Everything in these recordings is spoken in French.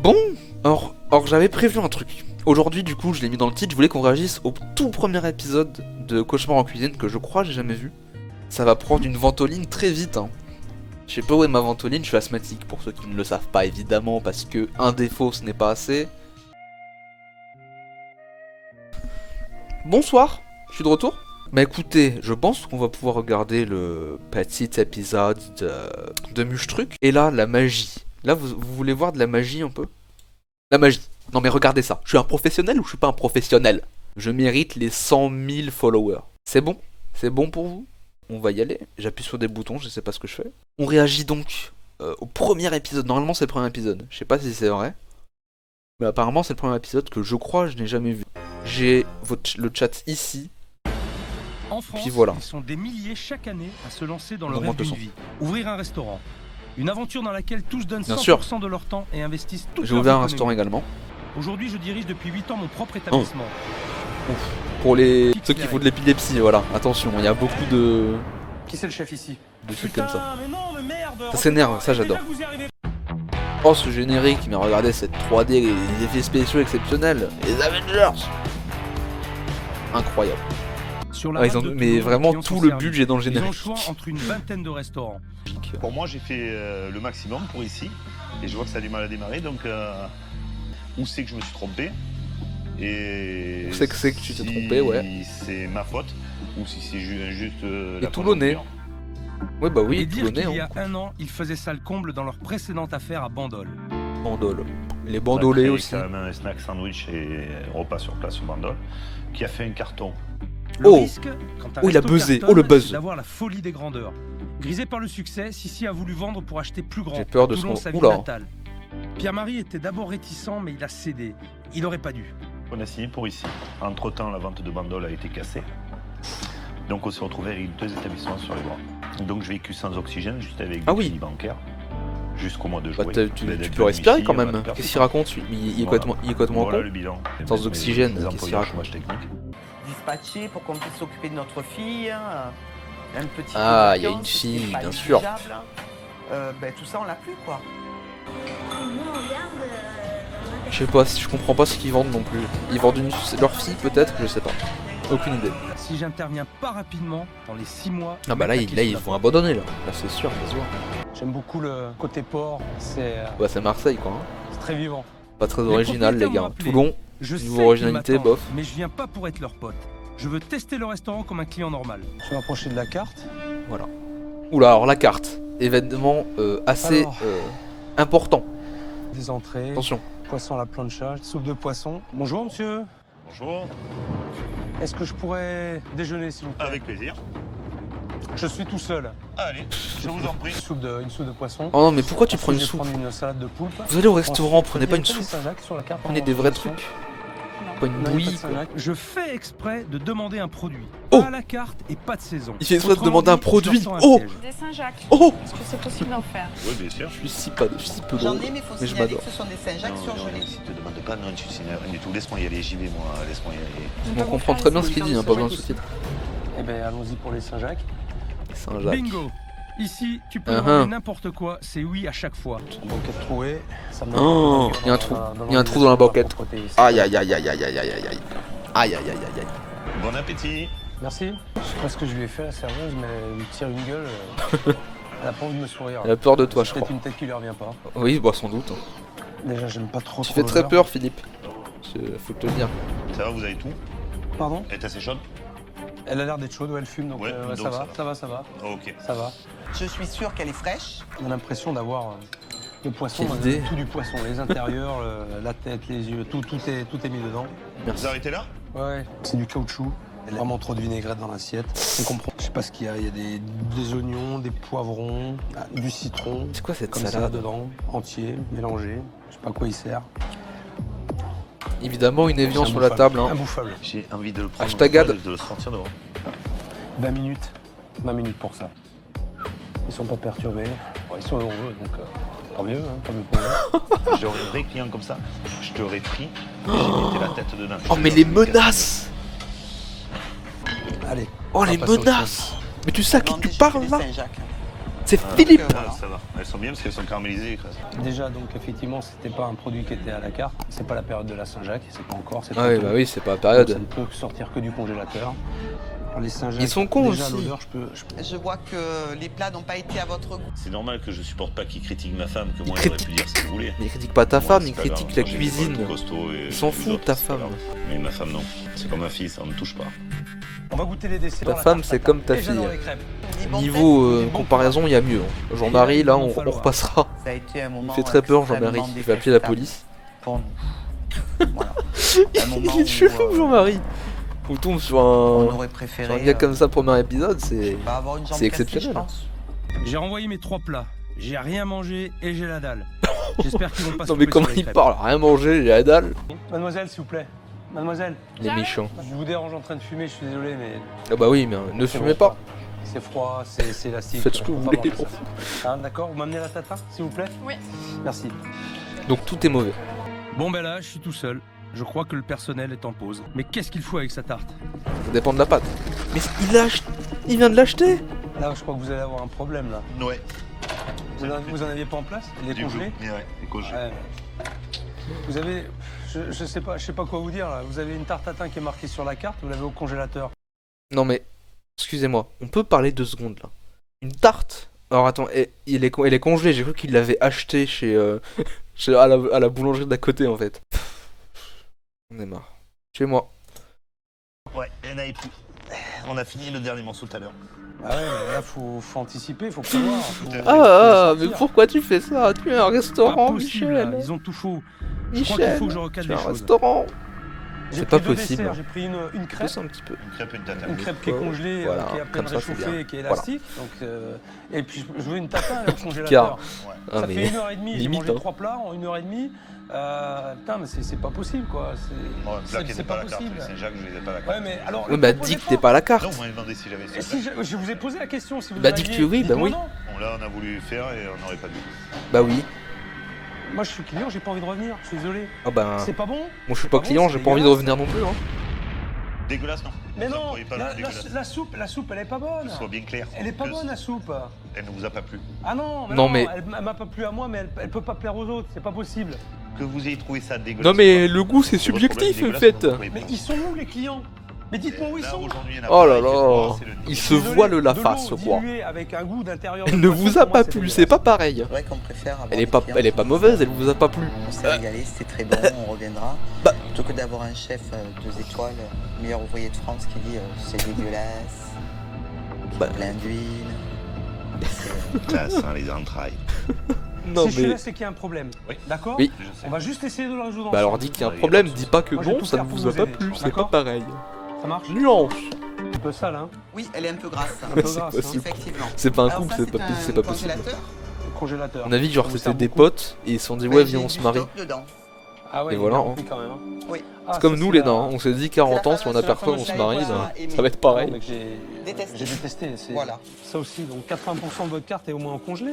Bon, or j'avais prévu un truc. Aujourd'hui, du coup, je l'ai mis dans le titre, je voulais qu'on réagisse au tout premier épisode de Cauchemar en cuisine que je crois j'ai jamais vu. Ça va prendre une ventoline très vite, hein. Je sais pas où est ma ventoline, je suis asthmatique pour ceux qui ne le savent pas évidemment, parce que un défaut ce n'est pas assez. Bonsoir, je suis de retour. Bah écoutez, je pense qu'on va pouvoir regarder le petit épisode de Muchtruc. Et là, la magie. Là, vous voulez voir de la magie un peu? La magie. Non mais regardez ça, je suis un professionnel ou je suis pas un professionnel? Je mérite les 100 000 followers. C'est bon? C'est bon pour vous? On va y aller. J'appuie sur des boutons, je sais pas ce que je fais. On réagit donc au premier épisode. Normalement c'est le premier épisode. Je sais pas si c'est vrai. Mais apparemment c'est le premier épisode que je crois je n'ai jamais vu. J'ai le chat ici. En France, puis voilà. Ils sont des milliers chaque année à se lancer dans le Augmente rêve le d'une son. vie. Ouvrir un restaurant. Une aventure dans laquelle tous donnent Bien 100% de leur temps et investissent toute J'ai leur ouvert un économie. restaurant également. Aujourd'hui, je dirige depuis 8 ans mon propre établissement. Pour ceux qui font de l'épilepsie, voilà. Attention, il y a beaucoup de Qui c'est le chef ici? trucs comme ça. Mais non, mais merde. Ça s'énerve, ça j'adore. Oh ce générique, mais regardez cette 3D, les effets spéciaux exceptionnels. Les Avengers. Incroyable. Sur la Ah, map de mais Toulon, vraiment les clients tout sont le servis. budget dans le Ils ont le générique. choix entre une vingtaine de restaurants. Pour moi, j'ai fait le maximum pour ici. Et je vois que ça a du mal à démarrer. Donc, où c'est que je me suis trompé? Et Où c'est que tu t'es trompé, ouais. Si c'est ma faute ou si c'est juste Et Toulonnais. Ouais bah oui, Et dire Toulonnais, qu'il y a hein. un an, ils faisaient ça le comble dans leur précédente affaire à Bandol. Bandol. Les On a bandolés créé aussi. quand même un snack sandwich et repas sur place au Bandol qui a fait un carton. Le Oh. risque, quand un Oh, il a resto buzzé. cartonne, Oh, le buzz. c'est d'avoir la folie des grandeurs. Grisé par le succès, Sissi a voulu vendre pour acheter plus grand. J'ai peur de Toulon, son- sa ville Oula. natale. Pierre-Marie était d'abord réticent, mais il a cédé. Il n'aurait pas dû. On a signé pour ici. Entre-temps, la vente de Bandol a été cassée. Donc, on s'est retrouvé avec 2 établissements sur les bras. Donc, je vécu sans oxygène, juste avec Ah des oui. crédits bancaires. Jusqu'au mois de Bah, juillet. tu D'être peux respirer ici, quand on va même. te faire Qu'est-ce ça. qu'il raconte lui? Il est complètement Voilà con. le bilan. Sans oxygène, Les qu'est-ce employés qu'il au raconte? chômage technique. Dispatché pour qu'on puisse s'occuper de notre fille. Un petit Ah, peu de il y a une vacances, fille, c'est pas bien sûr. négligeable. Ben, tout ça, on l'a plus, quoi. Je sais pas, je comprends pas ce qu'ils vendent non plus. Ils vendent leur fille peut-être, je sais pas. Aucune idée. Si j'interviens pas rapidement, dans les 6 mois... Ah bah là, ils vont abandonner là. Là c'est sûr, ça se voit. J'aime beaucoup le côté port, c'est Bah c'est Marseille quoi. Hein. très vivant. Pas très Les original les propriétaires gars. m'ont appelé. Toulon, Je niveau sais originalité, qu'ils m'attendent, bof. mais je viens pas pour être leur pote. Je veux tester le restaurant comme un client normal. Je vais m'approcher de la carte. Voilà. Oula, alors la carte. Événement assez Alors. important. Des entrées, Attention. poisson à la plancha, soupe de poisson. Bonjour monsieur, Bonjour. est-ce que je pourrais déjeuner s'il vous plaît? Avec plaisir. Je suis tout seul. Allez, je vous en prie. Une soupe de poisson. Oh non mais pourquoi tu prends une Ensuite, je vais soupe? prendre une salade de poulpe. Vous allez au restaurant, Ensuite, prenez il y pas a une des soupe. Saint-Jacques sur la carte. Prenez des vrais trucs. Pas une Non, il y a bouillie pas de quoi. Saint-Jacques. Je fais exprès de demander un produit. Oh. Pas à la carte et pas de saison. Il fait exprès de Autrement demander un dit, je produit. leur tends un Oh. piège. Des Saint-Jacques. Oh. Est-ce que c'est possible d'en faire? Oui, bien sûr. Je suis si peu J'en drôle. ai, mais il faut Mais je signaler m'adore. que ce sont des Saint-Jacques surgelés. Si tu te demandes pas, non, tu signes rien du tout. Laisse-moi y aller, j'y vais, moi. Laisse-moi y aller. On comprend très bien ce qu'il dit, hein, pas besoin de sous-titres. Eh bien allons-y pour les Saint-Jacques. Saint-Jacques. Bingo. Ici, tu peux Uh-huh. demander n'importe quoi, c'est oui à chaque fois. Banquette trouée. Ça me Oh, il y a un trou. Il y a un trou dans la banquette. Aïe aïe aïe aïe aïe aïe aïe aïe aïe. Aïe aïe aïe aïe aïe. Bon appétit. Merci. Je sais pas ce que je lui ai fait à la serveuse, mais elle me tire une gueule. Elle a pas envie de me sourire. Elle a peur de toi, je C'est peut-être crois. une tête qui lui revient pas. Oui, bah sans doute. Déjà, j'aime pas trop. Tu trop fais très l'odeur. peur, Philippe. Faut te le dire. Ça va, vous avez tout? Pardon? Elle est assez chaude? Elle a l'air d'être chaude, ouais, elle fume, donc, Ouais, ouais, donc ça va, ça ça va, ça va, Oh, ok. ça va. Je suis sûre qu'elle est fraîche. On a l'impression d'avoir le poisson, Quelle idée. tout du poisson, les intérieurs, la tête, les yeux, tout est mis dedans. Vous arrêtez là? Ouais, c'est du caoutchouc. Il y a vraiment trop de vinaigrette dans l'assiette. On comprend. Je sais pas ce qu'il y a. Il y a des oignons, des poivrons, du citron. C'est quoi cette Comme ça salade? dedans, entier, mélangé. Je sais pas à quoi il sert. Évidemment, une évian C'est sur la imbouffable. table. Hein. Imbouffable. J'ai envie de le prendre. Hashtagade. De le sortir devant. 20 minutes. 20 minutes pour ça. Ils sont pas perturbés. Bon, ils sont heureux, donc tant mieux, hein, tant mieux pour eux. J'aurais un vrai client comme ça, je t'aurais pris et j'ai mis la tête dedans. Oh, mais les menaces! Allez. Oh, on va les passer à autre menaces! Mais tu sais à qui Demandez, tu je parles fais là? des Saint-Jacques. C'est Philippe. Ah, ça va. Elles sont bien parce qu'elles sont caramélisées les crêpes. Déjà, donc effectivement, c'était pas un produit qui était à la carte. C'est pas la période de la Saint-Jacques, c'est pas encore. C'est Ah oui, trop bah tôt. oui, c'est pas la Donc, ça période. ne peut sortir que du congélateur. Alors, les Saint-Jacques, Ils sont cons déjà, aussi. l'odeur, Je vois que les plats n'ont pas été à votre goût. C'est normal que je supporte pas qu'ils critiquent ma femme, que moi Ils j'aurais pu critiquent- dire ce qu'il voulait. Il critique pas ta Moi, femme, c'est il pas critique grave. la Moi, j'ai des cuisine. potes costauds et Il s'en les fout, autres, ta c'est pas femme. grave. Mais ma femme non. C'est comme ma fille, ça me touche pas. On va goûter les desserts. Ta la femme, tarte c'est tatin. comme ta Et j'adore fille. les crêpes. Dis bon Niveau tête, dis bon comparaison, il y a mieux. Jean-Marie, là, on repassera. Ça a été un moment Il fait très peur, extrêmement Jean-Marie. Il va appeler la détestable police. pour nous. Voilà. Un moment Il est où, chelou, Jean-Marie. On tombe sur on un aurait préféré sur un gars comme ça, premier épisode, c'est. pas avoir une jambe c'est cassée, exceptionnel. je pense. J'ai renvoyé mes 3 plats. J'ai rien mangé et j'ai la dalle. J'espère qu'ils vont pas se Non mais couper comment sur les il crêpes. parle, rien manger, j'ai la dalle. Mademoiselle, s'il vous plaît. Mademoiselle, Il est méchant. je vous dérange en train de fumer, je suis désolé, mais. Ah bah oui, mais ne c'est fumez bon, pas. C'est froid, c'est élastique. Faites ce que on vous peut pas voulez. manger ça. Hein, d'accord, vous m'amenez la tatin, s'il vous plaît? Oui. Merci. Donc tout est mauvais. Bon ben là, je suis tout seul. Je crois que le personnel est en pause. Mais qu'est-ce qu'il faut avec sa tarte? Ça dépend de la pâte. Mais il vient de l'acheter. Là, je crois que vous allez avoir un problème, là. Ouais. Vous en aviez pas en place? Il est Du coup, congelé? mais ouais, les congelés. Ouais. Vous avez. Je sais pas quoi vous dire, là. Vous avez une tarte tatin qui est marquée sur la carte, vous l'avez au congélateur. Non mais, excusez-moi, on peut parler 2 secondes là. Une tarte. Alors attends, elle est congelée, j'ai cru qu'il l'avait achetée chez, à la boulangerie d'à côté en fait. On est marre. Chez moi. Ouais, il y en avait plus. On a fini le dernier morceau tout à l'heure. Ah ouais, mais là, faut anticiper, faut prévoir. Mais pourquoi tu fais ça? Tu es un Pas restaurant, possible, là. Michel. Ils ont tout faux. Je crois qu'il Michel, faut que je recadre tu es les un choses. restaurant. J'ai C'est pris pas 2 possible. desserts, j'ai pris une crêpe. Pousse un petit peu. Une crêpe et une tatin. Une crêpe qui est congelée, Voilà, qui est à peine comme ça, c'est réchauffée, bien. qui est Voilà. élastique. Donc, et puis je veux une tatin au congélateur. Ah, Ça mais fait 1h30, j'ai limite, mangé hein. 3 plats en 1h30. Putain, mais c'est pas possible quoi. Bon, le plat qui C'est n'était pas pas à la carte, possible. les Saint-Jacques, je les ai pas à la Ouais, carte. mais alors. Oui, bah dis que t'es pas à la carte. Non, vous m'avez demandé si j'avais Et ça. si je vous ai posé la question, si vous Bah, dis que aviez- tu oui, bah dites-moi oui. non. Bon, là, on a voulu faire et on n'aurait pas dû. Bah oui. Moi je suis client, j'ai pas envie de revenir, je suis désolé. Ah bah. C'est pas bon. Moi je suis c'est pas pas client, bon, j'ai c'est pas envie de dégueulasse. revenir non plus. Hein. Dégueulasse, non. Mais Vous non, employez pas le mot dégueulasse. la soupe, elle est pas bonne. Que ce soit bien clair. Elle est pas Que bonne la soupe. Elle ne vous a pas plu. Ah non, Non, mais- elle m'a pas plu à moi, mais elle peut pas plaire aux autres, c'est pas possible. Que vous ayez trouvé ça dégueulasse. Non mais ou pas, le goût c'est c'est votre problème, subjectif en dégueulasse, fait. vous ne pouvez Mais pas. ils sont où les clients? Mais dites-moi où ils Là, sont. aujourd'hui, il y en a Oh pas, là il fait noir, là, c'est le il dimanche. se Désolé, voile la de face, l'eau je crois. diluée avec un goût d'intérieur. Elle de ne poisson, vous a pour pas moi, plu, dégueulasse. c'est pas pareil. C'est vrai qu'on préfère avoir Elle est des pas, clients elle est pas qui- mauvaise, elle vous a pas plu. On s'est régalé, c'était très bon, on reviendra. Bah. Plutôt que d'avoir un chef 2 étoiles, meilleur ouvrier de France, qui dit c'est dégueulasse, Bah. plein d'huile. Ça sent les entrailles. Non Si je suis mais. là, c'est qu'il y a un problème. Oui. D'accord? Oui. Je sais. On va juste essayer de le résoudre. Bah alors ensemble. dis qu'il y a un Ouais, problème, y a pas de dis pas que Moi, je vais non, tout ça ne faire pour vous a vous pas aider, plu, c'est pas d'accord pareil. Ça marche? Nuance. Un peu sale, hein? Oui, elle est un peu grasse. Un peu C'est grasse, possible. Effectivement. C'est pas un Alors couple, ça, c'est pas un possible. congélateur. Le congélateur. À mon avis, genre Ça vous c'était sert des beaucoup. potes et ils se sont dit Mais ouais j'ai viens on du se marie. stock dedans. Ah ouais, Et il voilà, est hein. rempli quand même. Hein. Oui. Ah, C'est comme ça, nous c'est les la- nains, on s'est dit 40 ans si on a C'est la personne on se fameuse marie, taille ben, Aimé. ça va être Ah, pareil. mais j'ai Détesté. détesté. Voilà. Ça aussi, donc 80% de votre carte est au moins en congelé.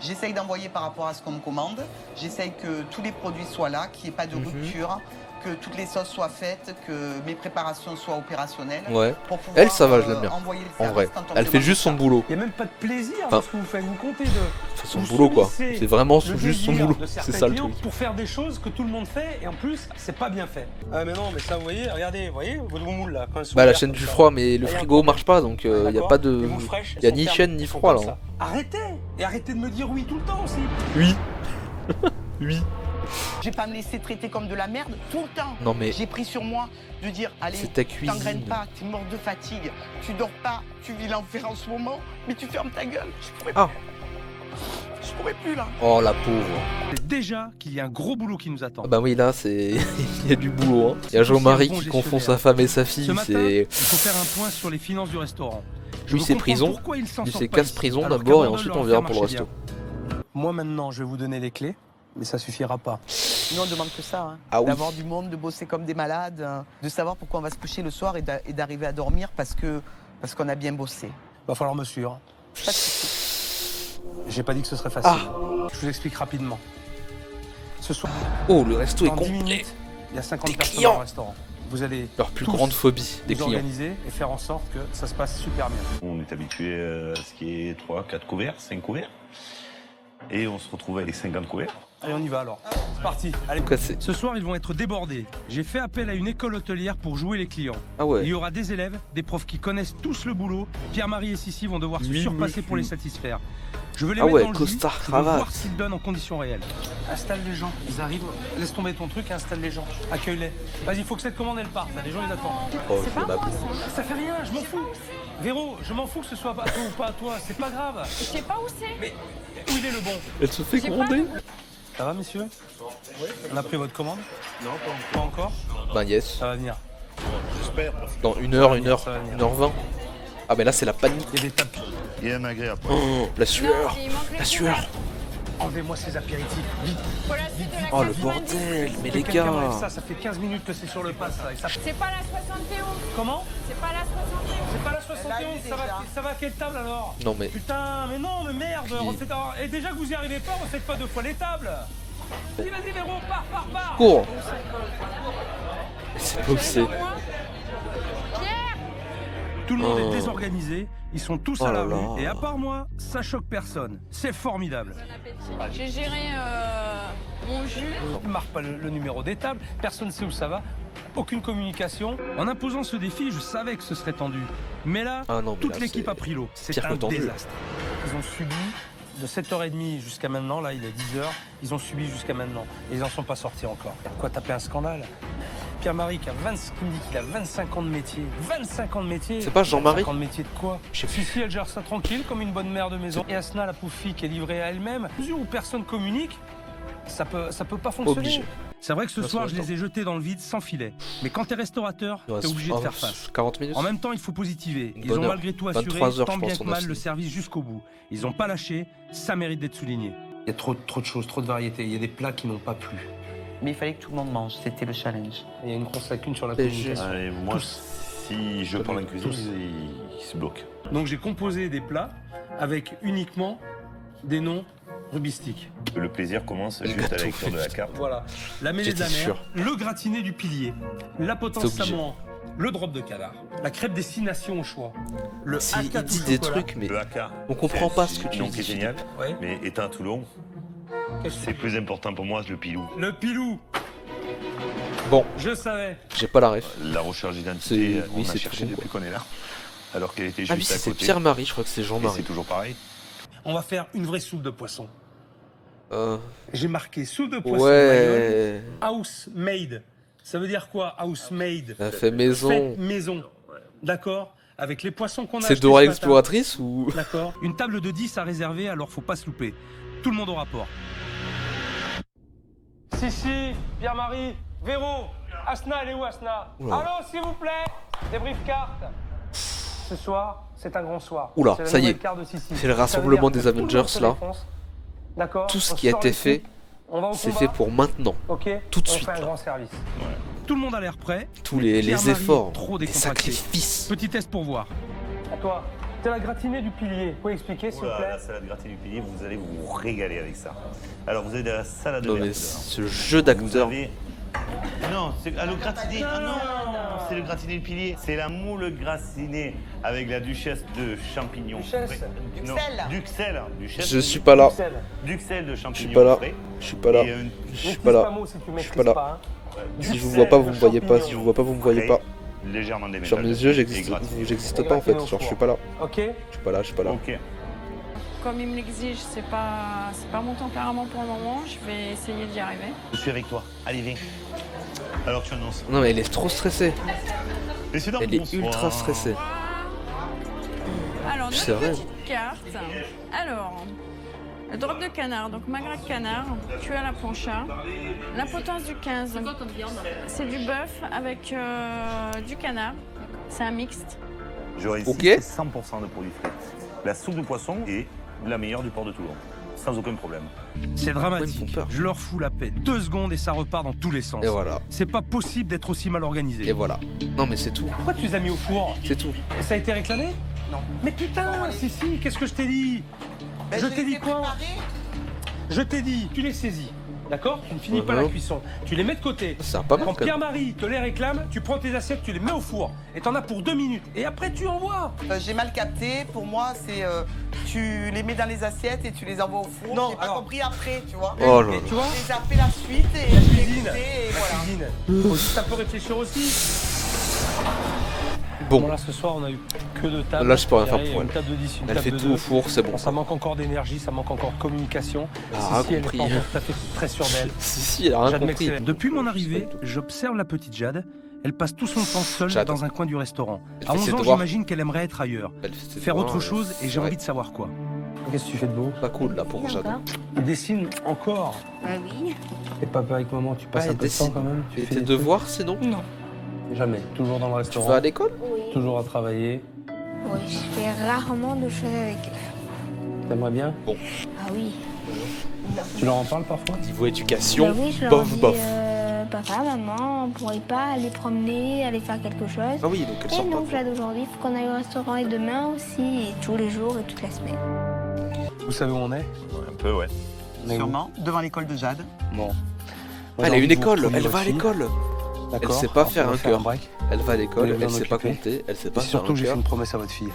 J'essaye d'envoyer par rapport à ce qu'on me commande. J'essaye que tous les produits soient là, qu'il n'y ait pas de Mhm. rupture, que toutes les sauces soient faites, que mes préparations soient opérationnelles. Ouais. Pour pouvoir, Elle, ça va, je l'aime bien. envoyer le En service vrai, quand on elle me fait demande juste son ça. boulot. Il n'y a même pas de plaisir Enfin, dans ce que vous faites. Vous comptez de. C'est son vous boulot quoi. subissez C'est vraiment le juste son désir boulot. de C'est certains ça le clients truc. pour faire des choses que tout le monde fait et en plus, c'est pas bien fait. Ah mais non, mais ça, vous voyez, regardez, votre moules là. Quand elles sont Bah la ouvertes chaîne comme du ça. froid, mais le Là, y a un frigo marche pas donc il y a D'accord pas de. Les moules fraîches, Y a elles ni sont chaîne fermes, ni elles sont froid comme là. ça. Arrêtez. Et arrêtez de me dire oui tout le temps aussi. Oui. Oui. Je vais pas me laisser traiter comme de la merde tout le temps. Non mais J'ai pris sur moi de dire allez, c'est ta t'engraines cuisine. pas, t'es mort de fatigue, tu dors pas, tu vis l'enfer en ce moment, mais tu fermes ta gueule. Ah. Je pourrais plus là. Oh la pauvre. C'est déjà qu'il y a un gros boulot qui nous attend. Ah bah oui là c'est il y a du boulot hein. Il y a Jean-Marie qui confond sa femme et sa Ce fille, matin, c'est il faut faire un point sur les finances du restaurant. Je lui veux c'est comprendre prison, pourquoi il s'en lui sort c'est pas casse ici, prison alors d'abord et qu'Abandon ensuite leur on verra fait pour le marcher resto. Moi maintenant, je vais vous donner les clés, mais ça suffira pas. Nous on demande que ça, hein. Ah oui. D'avoir du monde, de bosser comme des malades, de savoir pourquoi on va se coucher le soir et d'arriver à dormir parce qu'on a bien bossé. Va falloir me suivre. Pas de souci. J'ai pas dit que ce serait facile. Ah. Je vous explique rapidement. Ce soir, Oh le resto est dans 10 complet. minutes, il y a 50 Des personnes clients. dans le restaurant. Vous allez Leur plus tous grande phobie des vous clients. organiser et faire en sorte que ça se passe super bien. On est habitué à ce qui est 3, 4 couverts, 5 couverts. Et on se retrouve avec 50 couverts. Allez, on y va alors. C'est parti. Allez. Tout cassé. Ce soir, ils vont être débordés. J'ai fait appel à une école hôtelière pour jouer les clients. Ah Il ouais. y aura des élèves, des profs qui connaissent tous le boulot. Pierre-Marie et Sissi vont devoir se Oui, surpasser pour les monsieur. satisfaire. Je veux les Ah mettre ouais, dans le costard, jus, je veux cravate. voir s'ils donnent en conditions réelles. Installe les gens, ils arrivent. Laisse tomber ton truc et installe les gens. Accueille-les. Vas-y, il faut que cette commande elle parte. Les gens ils attendent. Oh, C'est je pas la- moi ça. Ça fait rien, je m'en fous. Véro, je m'en fous que ce soit à toi ou pas à toi. C'est pas grave. Je sais pas où c'est. Mais où il est le bon? Elle se fait J'ai pas gronder. Ça va, messieurs? On a pris votre commande? Non, pas encore. Ben yes. Ça va venir. J'espère. Dans 1h, Ça va venir. 1h20. Ah mais là c'est la panique. Il y a des tapis. Il y a un agrès après. Oh, la sueur. Non, il manque les La sueur. couverts. Enlevez-moi ces apéritifs. Vite. Faut la suite de la Oh le 90. bordel. Mais les Quelqu'un m'enlève gars. ça fait 15 minutes que c'est sur le pass là. Et ça... C'est pas la 71. Comment? C'est pas la 71. C'est pas la 71, ça va à quelle table alors? Non mais. Putain, mais non, mais merde, Qui- refaites... Et déjà que vous y arrivez pas, refaites pas deux fois les tables. Vas-y, Véro, pars. Cours. C'est pas où c'est. Moi Pierre. Tout le monde Oh. est désorganisé, ils sont tous Oh à la là là. rue, et à part moi, ça choque personne. C'est formidable. J'ai géré mon jus. On ne marque pas le numéro des tables, personne ne sait où ça va, aucune communication. En imposant ce défi, je savais que ce serait tendu. Mais là, Ah non, mais toute là, l'équipe c'est a pris l'eau. C'est pire un que tendu. désastre. Ils ont subi de 7h30 jusqu'à maintenant, là il est 10h, ils ont subi jusqu'à maintenant. Et ils n'en sont pas sortis encore. Quoi, taper un scandale? Pierre-Marie qui me dit qu'il a 25 ans de métier. 25 ans de métier. C'est pas Jean-Marie? 25 ans de métier de quoi? Je sais plus. Si, elle gère ça tranquille, comme une bonne mère de maison. Et Asna, la pauvre fille qui est livrée à elle-même, à mesure où personne communique, ça peut pas fonctionner. Obligé. C'est vrai que ce Ça, soir, ça je va les ai jetés dans le vide sans filet. Mais quand t'es restaurateur, Il reste t'es obligé de faire face. 40 minutes. En même temps, il faut positiver. Une Ils ont bonne heure. malgré tout assuré 23 heures, tant je bien pense, que on a mal fini. le service jusqu'au bout. Ils n'ont pas lâché, ça mérite d'être souligné. Il y a trop de choses, trop de variétés. Il y a des plats qui n'ont pas plu. Mais il fallait que tout le monde mange, c'était le challenge. Il y a une grosse lacune sur la Et communication. Allez, moi, Tous. si je parle en cuisine, Tous. il se bloque. Donc j'ai composé des plats avec uniquement des noms rubistiques. Le plaisir commence Le juste à la gâteau. lecture de la carte. Voilà. La mêlée de la J'étais mer, sûr. le gratiné du pilier, la potence C'est obligé. samoan, le drop de canard, la crêpe des 6 nations au choix, le Si, haka il dit tout des chocolat. trucs, mais Le haka. on comprend pas ce que tu nom dis. qui est génial, Ouais. mais étant à Toulon, Qu'est-ce que c'est plus important pour moi le pilou. Le pilou. Bon, Je savais. j'ai pas la ref. La recherche d'identité, C'est- on oui, a c'est cherché Toulon, depuis qu'on est là. Alors qu'elle était Ah oui, juste à c'est côté. Pierre-Marie, je crois que c'est Et c'est Jean-Marie. toujours pareil. On va faire une vraie soupe de poisson. Euh, J'ai marqué soupe de poisson Mayonnaise, ouais. house made. Ça veut dire quoi, house made? Elle fait maison. Fait maison. D'accord? Avec les poissons qu'on a C'est achetés Dora ce matin. l'exploratrice ou. D'accord. Une table de 10 à réserver, alors faut pas se louper. Tout le monde au rapport. Si, Pierre-Marie, Véro, Asna, elle est où Asna? Oula. Allô, s'il vous plaît, des briefcards. Ce soir, c'est un grand soir. Oula, C'est la ça y est. nouvelle carte de Sissi. C'est le Ça rassemblement veut dire des que tout le monde Avengers, se là. défonce. D'accord. Tout ce On qui a sort été les fait, coups, on va au c'est combat, fait pour maintenant. Ok. tout de on suite, fait un là. grand service. Tout le monde a l'air prêt. Tous mais les Pierre-Marie, efforts, trop les décontracté. sacrifices. Petit test pour voir. À toi. C'est la gratinée du pilier. Vous pouvez expliquer, s'il vous Oula, plaît? la salade gratinée du pilier, vous allez vous régaler avec ça. Alors vous avez de la salade de Non mais verte ce jeu dedans. Vous d'acteur. avez... Non, c'est le gratiné. Ah non, c'est le gratiné du pilier. C'est la moule gratinée avec la duchesse de champignons. Duchesse. frais. Non, Duxelles. Duxelles. Duchesse. Je suis pas là. Bruxelles. Duxelles de Je suis champignons pas là. frais. Je suis pas là. Et une Je suis Maîtrise pas là. mot si tu Je suis maîtrises pas là. pas, hein. Si je vous vois pas, vous me voyez pas. Si je vous vois pas, vous me voyez pas. légèrement déménagé. Sur mes yeux, j'existe pas en fait. Genre, je suis pas là. Ok. Je suis pas là, je suis pas là. Ok. Comme il me l'exige, c'est pas mon tempérament pour le moment. Je vais essayer d'y arriver. Je suis avec toi. Allez, viens. Alors tu annonces. Non mais elle est trop stressée. Messieurs, dames, Elle est bonsoir. ultra stressée. Alors, C'est notre vrai. petite carte. Alors, le drop de canard, donc magret de canard, cuit à la plancha. La potence du 15. C'est quoi comme viande? C'est du bœuf avec du canard. C'est un mixte. J'aurais ici Ok. 100% de produits frais. La soupe de poisson est la meilleure du port de Toulon. Sans aucun problème. C'est Ils me dramatique. font peur. Je leur fous la paix. 2 secondes et ça repart dans tous les sens. Et voilà. C'est pas possible d'être aussi mal organisé. Et voilà. Non mais c'est tout. Pourquoi tu les as mis au four? C'est tout. Et ça a été réclamé? Non. Mais putain, si, qu'est-ce que je t'ai dit? Ben, Je j'ai t'ai dit été quoi? préparée. Je t'ai dit, tu les saisis. D'accord? Tu ne finis pas la cuisson. Tu les mets de côté. C'est pas mal Quand quand même. Pierre-Marie te les réclame, tu prends tes assiettes, tu les mets au four. Et t'en as pour 2 minutes. Et après, tu envoies. J'ai mal capté. Pour moi, c'est tu les mets dans les assiettes et tu les envoies au four. Non, J'ai pas alors- compris après, tu vois. Oh là Et là. tu vois? J'ai zappé la suite et La je l'ai cuisine. écouté et La voilà. cuisine. Faut aussi un peu réfléchir aussi. Bon, Bon, là, ce soir, on a eu que 2 tables. Là, je peux rien faire Derrière, pour il y a elle. Une table de 10, une elle table fait de tout 2. au four, c'est bon. Bon, ça manque encore d'énergie, ça manque encore de communication. Ah, Si elle est compris. pas encore tout à fait très sûre d'elle. Si, elle a rien J'admets que compris. c'est- Depuis mon arrivée, j'observe la petite Jade. Elle passe tout son temps seule Jade. dans un coin du restaurant. Elle À fait 11 ses ans, devoirs. j'imagine qu'elle aimerait être ailleurs. Elle fait ses Faire devoirs, autre chose et j'ai ouais. envie de savoir quoi. Qu'est-ce que tu fais de beau? Pas cool là pour Jade. Tu dessines encore. Bah oui. Et papa avec maman, tu passes Ouais, un peu de temps dessine. quand même? Tu Et fais tes des devoirs sinon? Non. trucs? Jamais. Toujours dans le Tu restaurant. vas à l'école? Oui. Toujours à travailler. Oui, je fais rarement de choses avec eux. T'aimerais bien? Ah oui. Tu leur en parles parfois? Niveau éducation, Bah oui, je leur bof dis, bof. papa, maman, on pourrait pas aller promener, aller faire quelque chose. Ah oui, donc elle Et sort donc pas. là d'aujourd'hui, il faut qu'on aille au restaurant et demain aussi, et tous les jours et toute la semaine. Vous savez où on est? Un peu, ouais. Sûrement, devant l'école de Jade. Bon. Elle a une école, elle va à l'école. Elle sait pas faire un cœur. break. Elle va à l'école, Vous allez elle vous en sait pas occuper. compter, elle sait Et pas faire surtout, un j'ai fait cœur. une promesse à votre fille.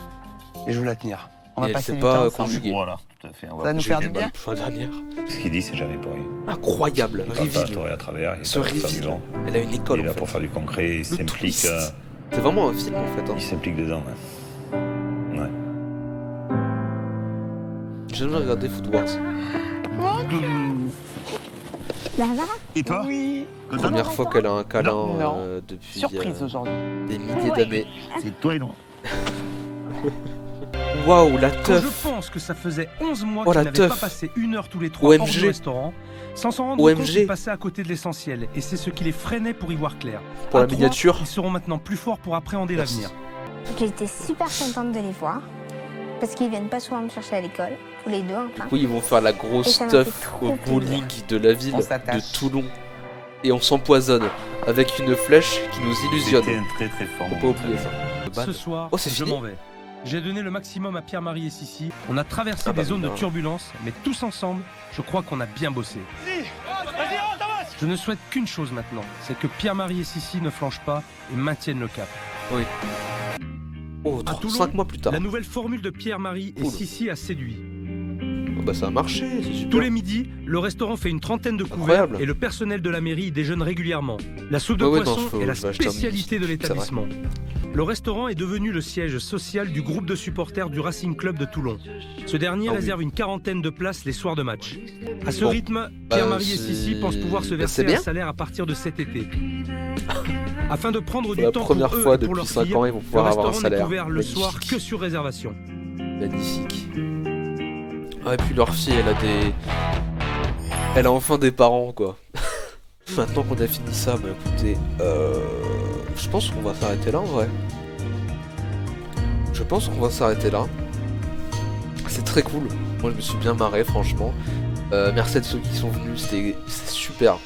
Et je veux la tenir. On va Et elle passer sait du pas temps ensemble. conjuguer. Voilà, tout à fait. On Ça va nous bouger faire les du bien. balles. Fois dernière. Ce qu'il dit, c'est jamais pour rien. Incroyable, Il parle pas à reveal. tort et à travers. Il est Ce pas pour faire du reveal. vent. Elle a une Il école est là en pour fait. faire du concret. Il Le s'implique. twist. C'est vraiment un film en fait. Hein. Il s'implique dedans. Ouais. Ouais. J'ai jamais regardé Food Wars. Bah va. Et toi? Oui. Première fois qu'elle a un câlin Non. depuis Surprise aujourd'hui. des milliers d'années. C'est toi et non. Waouh, la Quand je teuf. pense que ça faisait 11 mois Oh, qu'il la n'avait teuf. pas passé 1 heure tous les 3 hors OMG. du restaurant, sans s'en rendre OMG. compte, il passait à côté de l'essentiel. Et c'est ce qui les freinait pour y voir clair. Pour À la trois, miniature. Ils seront maintenant plus forts pour appréhender Merci. l'avenir. J'étais super contente de les voir, parce qu'ils viennent pas souvent me chercher à l'école, tous les deux enfin. Oui, ils vont faire la Et grosse ça m'a teuf fait trop au bowling de la ville On de s'attache. Toulon. Et on s'empoisonne avec une flèche qui nous illusionne. C'était un très très fort Faut moment. pas oublier ça. Ce soir, Oh, c'est je fini m'en vais. J'ai donné le maximum à Pierre-Marie et Sissi. On a traversé Ah bah des zones de oui, turbulence, mais tous ensemble, je crois qu'on a bien bossé. Je ne souhaite qu'une chose maintenant, c'est que Pierre-Marie et Sissi ne flanchent pas et maintiennent le cap. Oh, À Toulon, 5 mois plus tard. La nouvelle formule de Pierre-Marie et Cool. Sissi a séduit. Oh, bah ça a marché, c'est super. Tous les midis, le restaurant fait une trentaine de couverts Incroyable. et le personnel de la mairie y déjeune régulièrement. La soupe de Ouais, ouais, non, poisson faut- est la je vais acheter un spécialité de midi. C'est l'établissement. Le restaurant est devenu le siège social du groupe de supporters du Racing Club de Toulon. Ce dernier Ah oui. réserve une quarantaine de places les soirs de match. À ce Bon. rythme, Pierre-Marie et c'est- Sissi pensent pouvoir se bah, verser c'est bien. un salaire à partir de cet été. Afin de prendre Pour du la temps première pour eux fois et pour depuis leur 5 fille, ans, ils vont le pouvoir avoir un restaurant n'est salaire. ouvert le Magnifique. soir que sur réservation. Magnifique. Ah, et puis leur fille, elle a des. Elle a enfin des parents, quoi. Maintenant qu'on a fini ça, bah écoutez, je pense qu'on va s'arrêter là en vrai. Je pense qu'on va s'arrêter là. C'est très cool. Moi, je me suis bien marré, franchement. Merci à ceux qui sont venus, c'était super.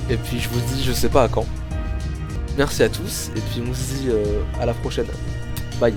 Et puis, je vous dis, je sais pas à quand. Merci à tous, et puis on se dit à la prochaine. Bye.